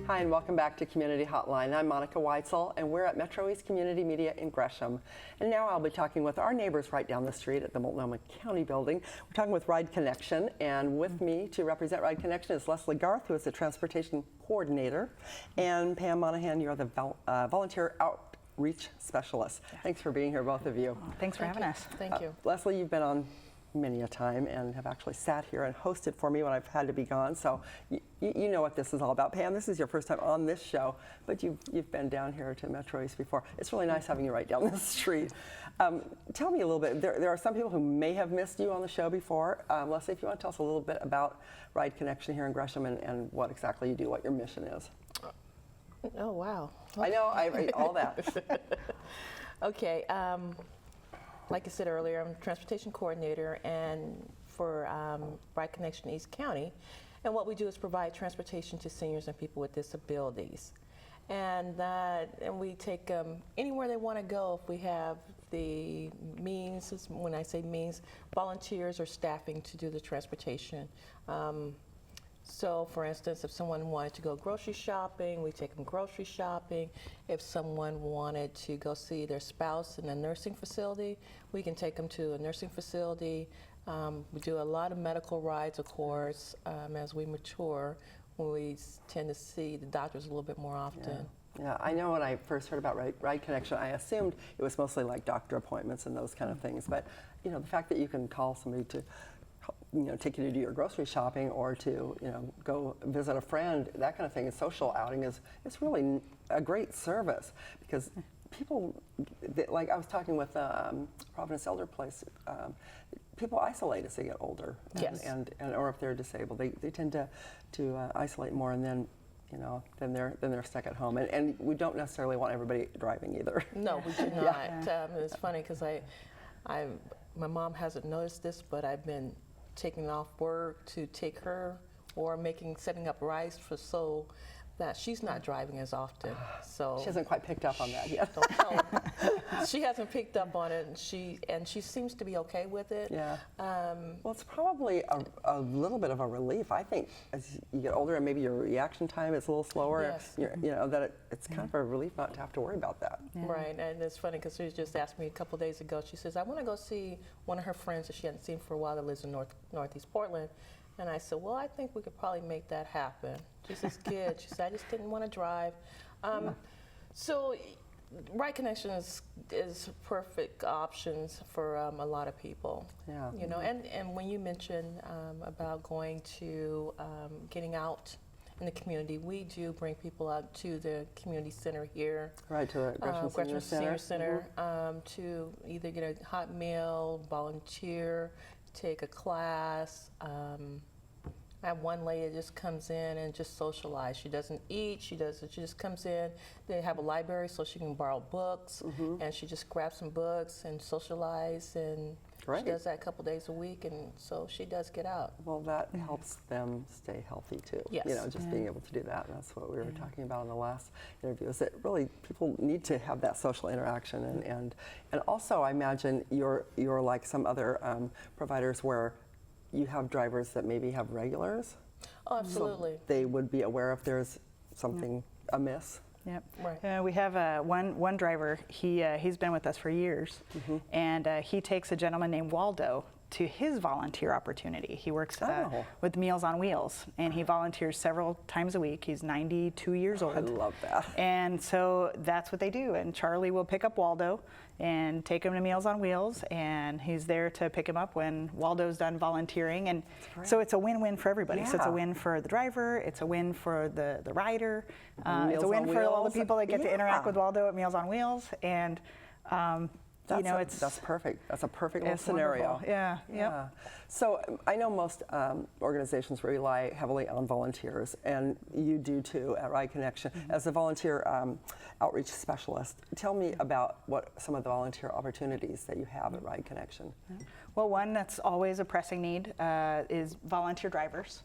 Hi, and welcome back to Community Hotline. I'm Monica Weitzel, and we're at MetroEast Community Media in Gresham. And now I'll be talking with our neighbors right down the street at the Multnomah County Building. We're talking with Ride Connection, and with me to represent Ride Connection is Leslie Garth, who is the Transportation Coordinator, and Pam Monahan, you're the Volunteer Outreach Specialist. Thanks for being here, both of you. Thanks for having us. Thank you. Leslie, you've been on many a time and have actually sat here and hosted for me when I've had to be gone, so you know what this is all about. Pam, this is your first time on this show, but you've been down here to MetroEast before. It's really nice having you right down the street. Tell me a little bit, there are some people who may have missed you on the show before. Leslie, if you want to tell us a little bit about Ride Connection here in Gresham and what exactly you do, what your mission is. Oh, wow. I know, all that. Okay. Like I said earlier, I'm Transportation Coordinator and for Ride Connection East County. And what we do is provide transportation to seniors and people with disabilities. And we take them anywhere they want to go if we have the means, when I say means, volunteers or staffing to do the transportation. So, for instance, if someone wanted to go grocery shopping, we take them grocery shopping. If someone wanted to go see their spouse in a nursing facility, we can take them to a nursing facility. We do a lot of medical rides, of course, as we mature, when we tend to see the doctors a little bit more often. Yeah, I know when I first heard about Ride Connection, I assumed it was mostly like doctor appointments and those kind of things. But, you know, the fact that you can call somebody to take you to do your grocery shopping or to, go visit a friend, that kind of thing, a social outing it's really a great service because people, like I was talking with Providence Elder Place, people isolate as they get older. Yes. And or if they're disabled, they tend to isolate more, and then then they're stuck at home, and we don't necessarily want everybody driving either. No, we do not. It's funny because my mom hasn't noticed this, but I've been taking off work to take her or setting up rides so that she's not driving as often. So she hasn't quite picked up on that yet. Don't tell her. She hasn't picked up on it, and she seems to be okay with it. Yeah. Well, it's probably a little bit of a relief. I think as you get older and maybe your reaction time is a little slower. Yes. It's kind of a relief not to have to worry about that. Yeah. Right, and it's funny because she just asked me a couple days ago. She says, I want to go see one of her friends that she hadn't seen for a while that lives in Northeast Portland. And I said, well, I think we could probably make that happen. She says, good. She said, I just didn't want to drive. So Ride Connection is perfect options for a lot of people. Yeah. And when you mentioned about going to getting out in the community, we do bring people out to the community center here. Right, to the Gresham Senior Center to either get a hot meal, volunteer, take a class. I have one lady that just comes in and just socialize. She doesn't eat, she just comes in. They have a library so she can borrow books, and she just grabs some books and socialize, and she does that a couple days a week, and so she does get out. Well, that helps them stay healthy too. Yes. Just being able to do that. That's what we were talking about in the last interview, is that really people need to have that social interaction, and also I imagine you're like some other providers where you have drivers that maybe have regulars. Oh, absolutely. So they would be aware if there's something amiss. Yep. Right. We have one driver. He's been with us for years, and he takes a gentleman named Waldo to his volunteer opportunity. He works with Meals on Wheels, and he volunteers several times a week. He's 92 years old. I love that. And so that's what they do. And Charlie will pick up Waldo and take him to Meals on Wheels, and he's there to pick him up when Waldo's done volunteering. And so it's a win-win for everybody. So it's a win for the driver, it's a win for the rider, it's a win for all the people that get to interact with Waldo at Meals on Wheels. And that's perfect. That's a perfect little scenario. Wonderful. Yeah. So I know most organizations rely heavily on volunteers, and you do too at Ride Connection. As a volunteer outreach specialist, tell me about what some of the volunteer opportunities that you have at Ride Connection. Well, one that's always a pressing need is volunteer drivers.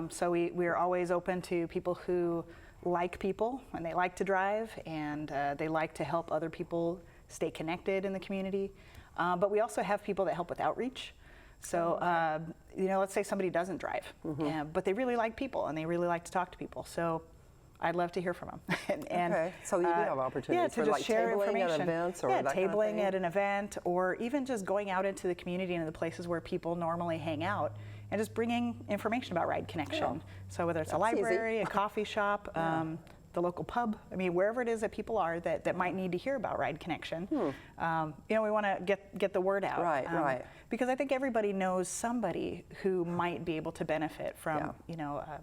So we're always open to people who like people, and they like to drive, and they like to help other people stay connected in the community. But we also have people that help with outreach. So, let's say somebody doesn't drive, but they really like people and they really like to talk to people. So I'd love to hear from them. Okay, so you do have opportunities to for just like share tabling at information. events or yeah, that kind of tabling thing? at an event, or even just going out into the community and the places where people normally hang out, and just bringing information about Ride Connection. Yeah. So whether it's a That's easy. library, a coffee shop, the local pub, I mean, wherever it is that people are that might need to hear about Ride Connection, we want to get the word out. Right. Because I think everybody knows somebody who might be able to benefit from,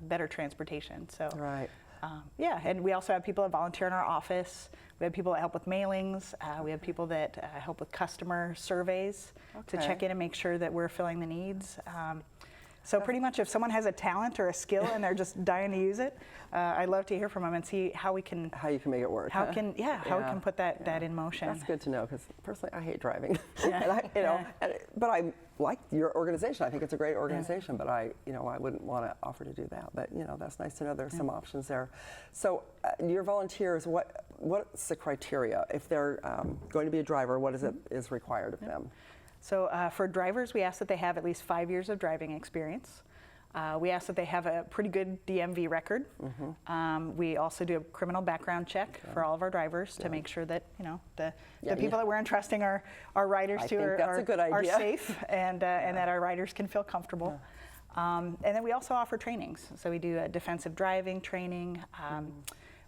better transportation. So. Right. And we also have people that volunteer in our office. We have people that help with mailings. We have people that help with customer surveys to Okay. check in and make sure that we're filling the needs. So pretty much if someone has a talent or a skill and they're just dying to use it, I'd love to hear from them and see how we can you can make it work. how we can put that in motion. That's good to know, because personally I hate driving. Yeah. But I like your organization. I think it's a great organization, but I wouldn't want to offer to do that. But that's nice to know there's some options there. So your volunteers, what's the criteria? If they're going to be a driver, what is required of them? So for drivers, we ask that they have at least 5 years of driving experience. We ask that they have a pretty good DMV record. We also do a criminal background check for all of our drivers to make sure that the people that we're entrusting our riders to are safe and that our riders can feel comfortable. And then we also offer trainings. So we do a defensive driving training.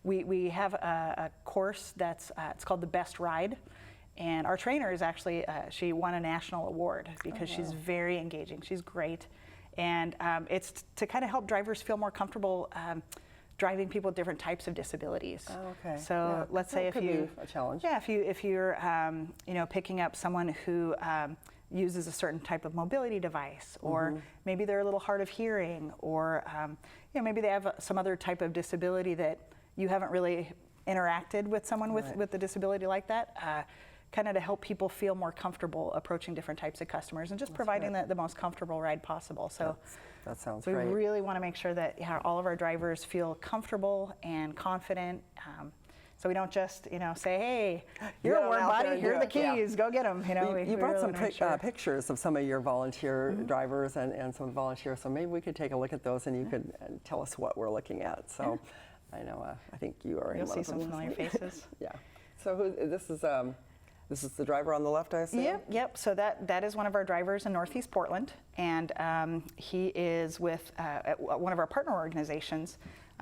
We have a course that's it's called the Best Ride. And our trainer is actually, she won a national award because she's very engaging. She's great. And it's to kind of help drivers feel more comfortable driving people with different types of disabilities. Oh, okay. So let's say if could you, be a challenge. Yeah, if you're picking up someone who uses a certain type of mobility device, or maybe they're a little hard of hearing, or maybe they have some other type of disability that you haven't really interacted with someone with a disability like that. Kind of to help people feel more comfortable approaching different types of customers and just providing the most comfortable ride possible. So that sounds we great. really want to make sure that all of our drivers feel comfortable and confident. So we don't just say, hey, you're a warm body, here are the keys, go get them. You brought some pictures of some of your volunteer drivers and some volunteers, so maybe we could take a look at those and you could tell us what we're looking at. So I know, I think you are in one of them. You'll see some familiar faces. Yeah. So this is the driver on the left, I assume? Yep. So that is one of our drivers in Northeast Portland, and he is with one of our partner organizations.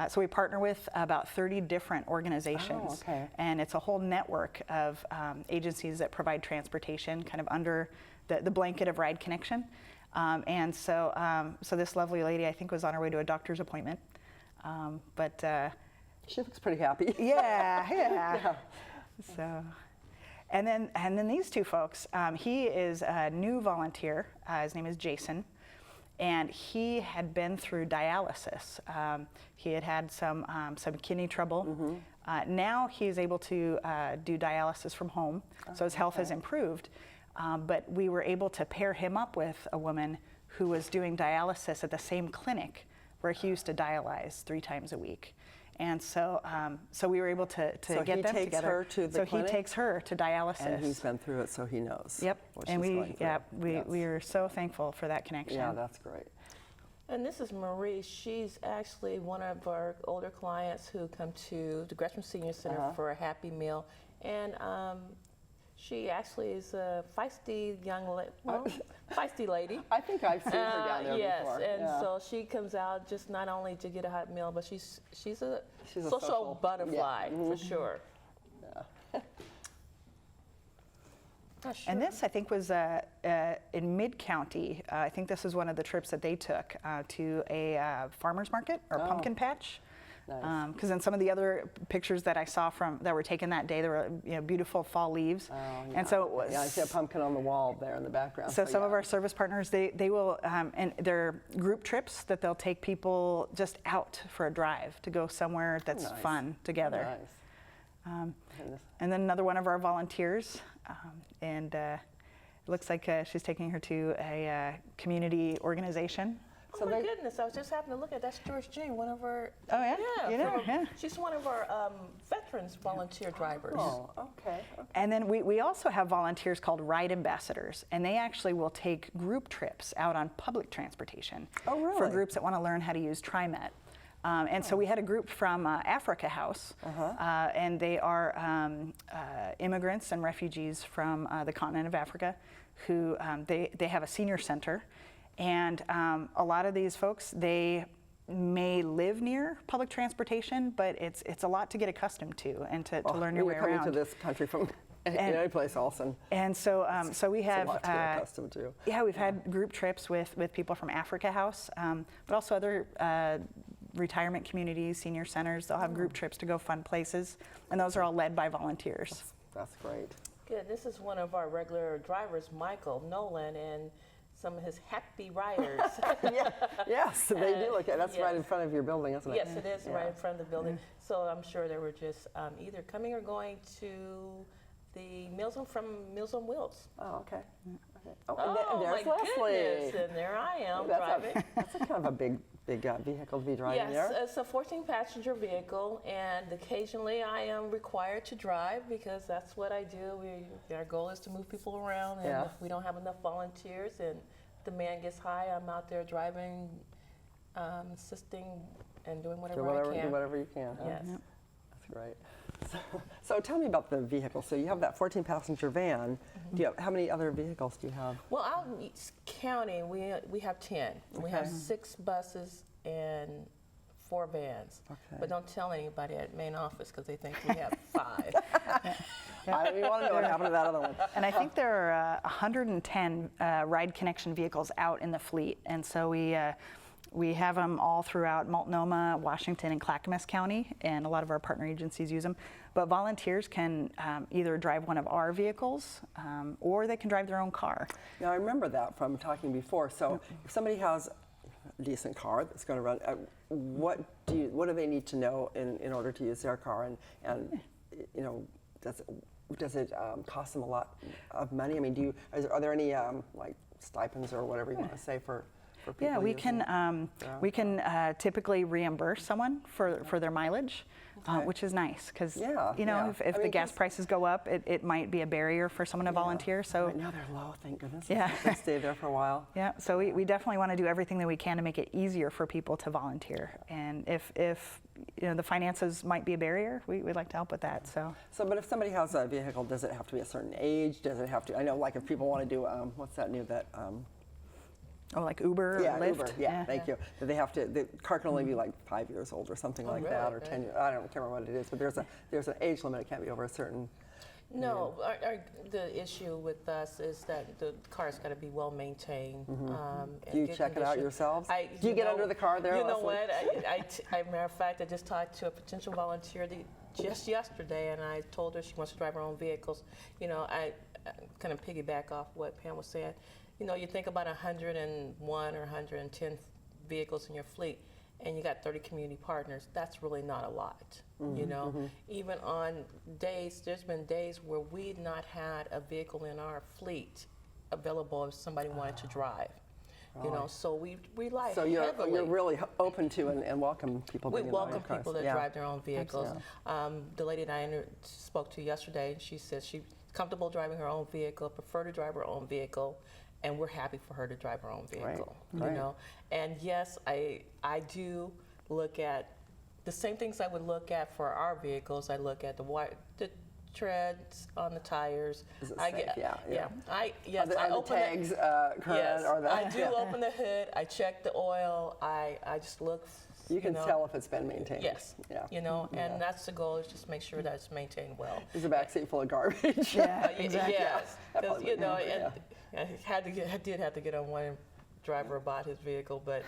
So we partner with about 30 different organizations, and it's a whole network of agencies that provide transportation kind of under the blanket of Ride Connection. And so this lovely lady, I think, was on her way to a doctor's appointment. She looks pretty happy. Yeah. So. And then these two folks, he is a new volunteer. His name is Jason, and he had been through dialysis. He had some kidney trouble. Now he's able to do dialysis from home, so his health has improved. But we were able to pair him up with a woman who was doing dialysis at the same clinic where he used to dialyze 3 times a week. And so we were able to get them together. So he takes her to the clinic? So he takes her to dialysis. And he's been through it, so he knows. Yep. What And she's going through. we are so thankful for that connection. Yeah, that's great. And this is Marie. She's actually one of our older clients who come to the Gresham Senior Center for a Happy Meal. And she actually is a feisty feisty lady. I think I've seen her down there before. Yes, and so she comes out just not only to get a hot meal, but she's a social butterfly for sure. Yeah. And this, I think, was in Mid-County. I think this is one of the trips that they took to a farmer's market or pumpkin patch. Nice. Because in some of the other pictures that I saw that were taken that day, there were beautiful fall leaves. Oh, yeah. And so it was, I see a pumpkin on the wall there in the background. So some of our service partners, they will, and they're group trips that they'll take people just out for a drive to go somewhere that's fun together. Nice. And then another one of our volunteers, and it looks like she's taking her to a community organization. Oh my goodness, I was just happening to look at that's George Jean, one of our... Oh yeah? Yeah. She's one of our veterans volunteer drivers. Oh, okay. And then we also have volunteers called Ride Ambassadors, and they actually will take group trips out on public transportation. Oh, really? For groups that want to learn how to use TriMet. And so we had a group from Africa House, and they are immigrants and refugees from the continent of Africa who they have a senior center. And a lot of these folks, they may live near public transportation, but it's a lot to get accustomed to and to learn your way around. Coming to this country from any place else, and so we have a lot to get accustomed to. Yeah, we've had group trips with people from Africa House, but also other retirement communities, senior centers. They'll have group trips to go fun places, and those are all led by volunteers. That's great. Good. This is one of our regular drivers, Michael Nolan, and some of his happy riders. Yes, they do look at. That's right in front of your building, isn't it? Yes, it is right in front of the building. So I'm sure they were just either coming or going to the Meals on Wheels. Oh, okay. Oh, and there's my Leslie. goodness, and there I am driving. That's a kind of a big vehicle to be driving there. Yes, it's a 14-passenger vehicle, and occasionally I am required to drive because that's what I do. Our goal is to move people around, and if we don't have enough volunteers and demand gets high, I'm out there driving, assisting, and doing whatever I can. Do whatever you can. Huh? Yes. That's great. So tell me about the vehicle. So you have that 14-passenger van. Do you have, how many other vehicles do you have? Well, out in East County, we have 10. We have 6 buses and 4 vans. Okay. But don't tell anybody at main office because they think we have 5. I don't even want to know what happened to that other one. And I think there are 110 ride connection vehicles out in the fleet, and so we have them all throughout Multnomah, Washington, and Clackamas County, and a lot of our partner agencies use them. But volunteers can either drive one of our vehicles or they can drive their own car. Now, I remember that from talking before. So if somebody has a decent car that's going to run, what do they need to know in order to use their car? And you know, does it cost them a lot of money? I mean, are there any like stipends or whatever you want to say for people? Yeah, we can typically reimburse someone for their mileage, which is nice because if the gas prices go up, it might be a barrier for someone to volunteer. So right now they're low, thank goodness. Yeah, they stay there for a while. Yeah, so we definitely want to do everything that we can to make it easier for people to volunteer. And if the finances might be a barrier, we'd like to help with that. So but if somebody has a vehicle, does it have to be a certain age? Does it have to? I know, like if people want to do what's that new that. Oh, like Uber or Lyft? Uber. Yeah, thank you. The car can only be like 5 years old or something like that, or 10 years. I can't remember what it is, but there's an age limit. It can't be over a certain. No, the issue with us is that the car's got to be well maintained. Do you check it out yourselves? Do you get under the car there? You know what? Matter of fact, I just talked to a potential volunteer just yesterday, and I told her she wants to drive her own vehicles. You know, I kind of piggyback off what Pam was saying. You know, you think about 101 or 110 vehicles in your fleet, and you got 30 community partners. That's really not a lot. You know, even on days, there's been days where we've not had a vehicle in our fleet available if somebody wanted to drive. You know, so we rely heavily. So you're really open to and welcome people. We welcome people that drive their own vehicles. Absolutely. The lady that I spoke to yesterday, she said she's comfortable driving her own vehicle, prefer to drive her own vehicle. And we're happy for her to drive her own vehicle, you know. And yes, I do look at the same things I would look at for our vehicles. I look at the treads on the tires. Is it safe? Yeah. I open the tags current. Yes, or the, I do open the hood. I check the oil. I just look. You can tell if it's been maintained. Yes. Yeah. You know, and that's the goal, is just make sure that it's maintained well. There's a back seat full of garbage. Exactly. Yes. Because I did have to get on one driver about his vehicle, but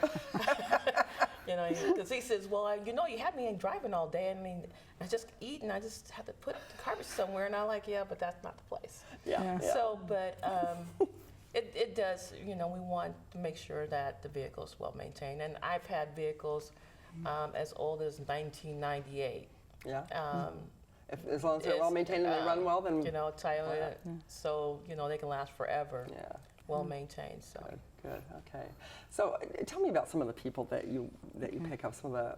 because he says, well, you had me driving all day. I mean, I just eat and I just have to put the garbage somewhere, and I'm like, yeah, but that's not the place. So, but it does. You know, we want to make sure that the vehicle is well maintained, and I've had vehicles as old as 1998. Yeah. As long as they're well maintained and they run well, then so they can last forever. Yeah. Well maintained. So good. Okay. So tell me about some of the people that you pick up. Some of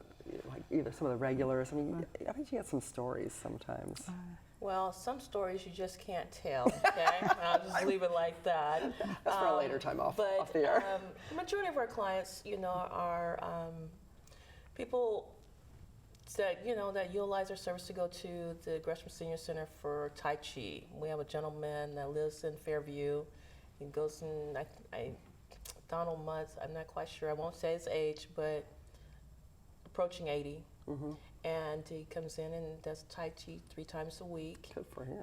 the either some of the regulars. I mean, I think you get some stories sometimes. Well, some stories you just can't tell. Okay, I'll just leave it like that. That's for a later time off the air. The majority of our clients, are People that that utilize our service to go to the Gresham Senior Center for Tai Chi. We have a gentleman that lives in Fairview. He goes in, Donald Mutz, I'm not quite sure, I won't say his age, but approaching 80. And he comes in and does Tai Chi 3 times a week. Good for him.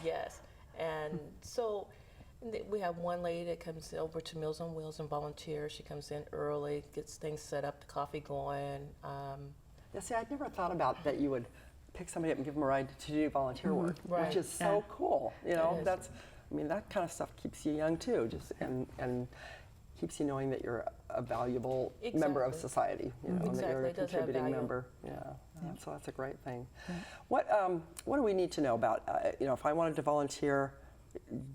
Yes. And so we have one lady that comes over to Meals on Wheels and volunteers. She comes in early, gets things set up, the coffee going. Yeah, see, I'd never thought about that you would pick somebody up and give them a ride to do volunteer work, Right. which is so cool. You know, is. that's, I mean, that kind of stuff keeps you young too, just and keeps you knowing that you're a valuable member of Exactly. society. You know, and that you're Exactly. a It does have contributing value. member. Yeah. So that's a great thing. What do we need to know about? You know, if I wanted to volunteer,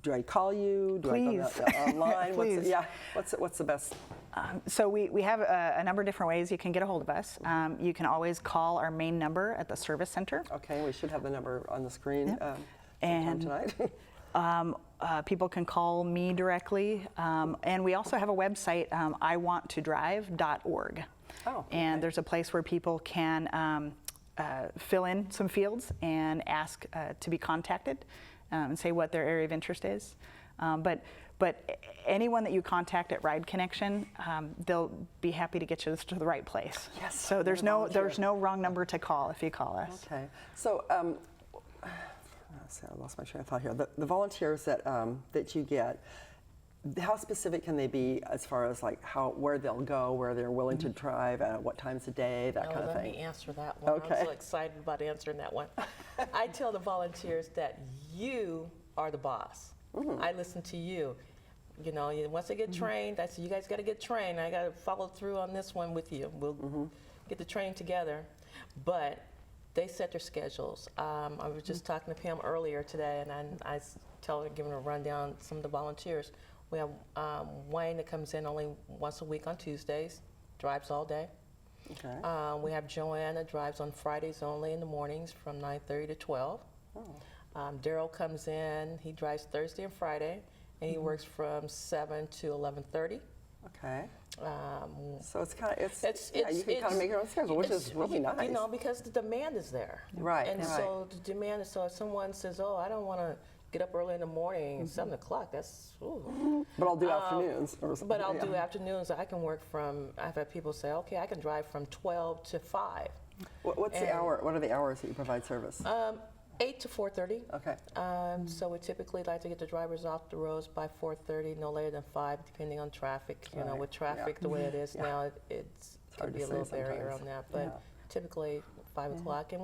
do I call you? Do Please. I go online? Please. What's the best? So we have a number of different ways you can get a hold of us. You can always call our main number at the service center. Okay, we should have the number on the screen sometime And tonight. People can call me directly. And we also have a website, iwanttodrive.org. Oh, And there's a place where people can fill in some fields and ask to be contacted and say what their area of interest is. But anyone that you contact at Ride Connection, they'll be happy to get you to the right place. Yes, So there's you're a no volunteer. wrong number to call if you call us. Okay. So, I lost my train of thought here. The volunteers that you get, how specific can they be as far as like where they'll go, where they're willing to drive, what times a day, that kind of Let thing? me answer that one. Okay. I'm so excited about answering that one. I tell the volunteers that you are the boss. I listen to you. You know, once they get trained, I say, you guys got to get trained. I got to follow through on this one with you. We'll get the training together. But they set their schedules. I was just talking to Pam earlier today, and I tell her, giving her a rundown some of the volunteers. We have Wayne that comes in only once a week on Tuesdays, drives all day. Okay. We have Joanne that drives on Fridays only in the mornings from 9:30 to 12. Daryl comes in, he drives Thursday and Friday, and he works from 7 to 11:30. Okay. So it's kind of you can kind of make your own schedule, which is really nice. You know, because the demand is there. Right. And right. so the demand is, so if someone says, oh, I don't want to get up early in the morning, 7 o'clock, that's, ooh. But I'll do afternoons. Or something. But I'll do afternoons. I can work from, I've had people say, okay, I can drive from 12 to 5. What's the hour? What are the hours that you provide service? 8 to 4:30. Okay. So we typically like to get the drivers off the roads by 4:30, no later than 5, depending on traffic. You know, Right. with traffic the way it is now, it's hard could be to a say little barrier sometimes. on that. But typically 5 o'clock, and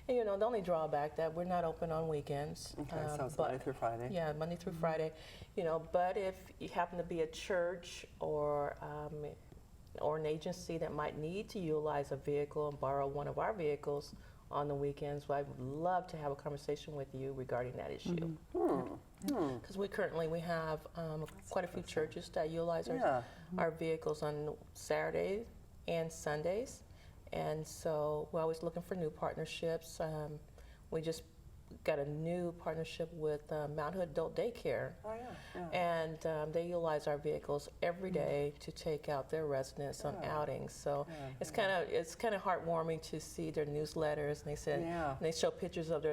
you know, the only drawback that we're not open on weekends. Okay, so it's Monday through Friday. Yeah, Monday through Friday. You know, but if you happen to be a church or an agency that might need to utilize a vehicle and borrow one of our vehicles on the weekends, well, I would love to have a conversation with you regarding that issue. Because we have quite a few churches that utilize our vehicles on Saturdays and Sundays. And so we're always looking for new partnerships. We just got a new partnership with Mount Hood Adult Daycare. Oh, yeah. And they utilize our vehicles every day to take out their residents on outings. So it's kind of heartwarming to see their newsletters, and they said, and they show pictures of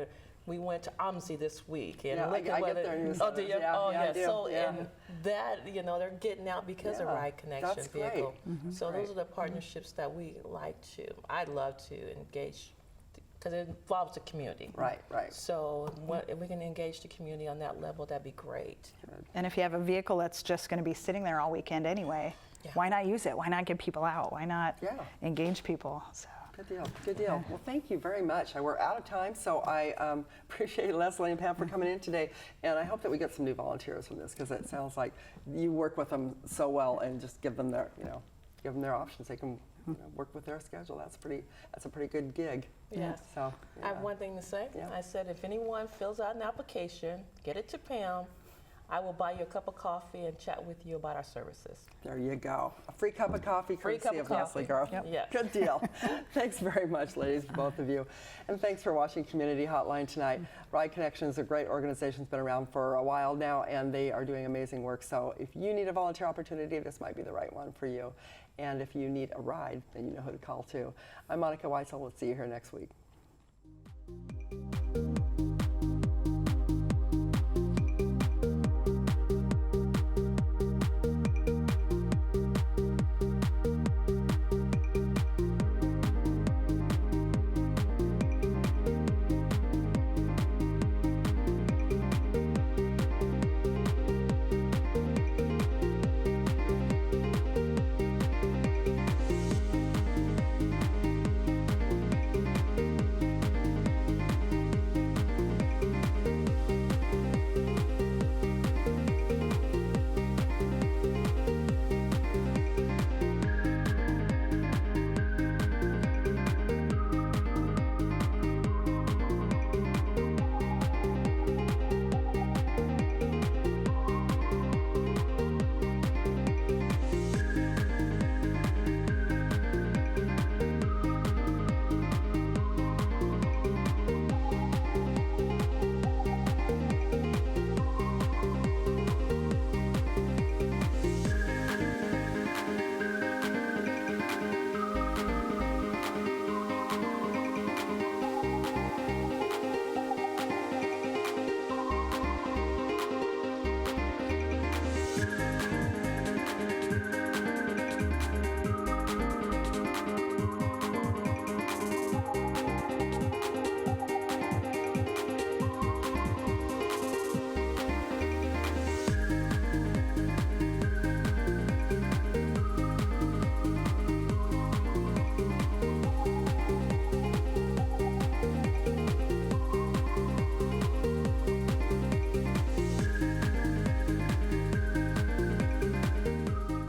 we went to OMSI this week, and look at I get their newsletters. do you? I do. So and that, you know, they're getting out because of Ride Connection That's vehicle. great. So those are the partnerships that we like to. I'd love to engage, because it involves the community. Right. So if we can engage the community on that level, that'd be great. And if you have a vehicle that's just going to be sitting there all weekend anyway, why not use it? Why not get people out? Why not engage people? So. Good deal. Well, thank you very much. We're out of time, so I appreciate Leslie and Pam for coming in today, and I hope that we get some new volunteers from this, because it sounds like you work with them so well, and just give them their options. They can work with their schedule. That's a pretty good gig. Yes. So I have one thing to say. I said, if anyone fills out an application, get it to Pam. I will buy you a cup of coffee and chat with you about our services. There you go. A free cup of coffee, Free courtesy cup of of Leslie coffee. Girl. Yep. Yes. Good deal. Thanks very much, ladies, both of you. And thanks for watching Community Hotline tonight. Ride Connection is a great organization. It's been around for a while now, and they are doing amazing work. So if you need a volunteer opportunity, this might be the right one for you. And if you need a ride, then you know who to call too. I'm Monica Weitzel. We'll see you here next week.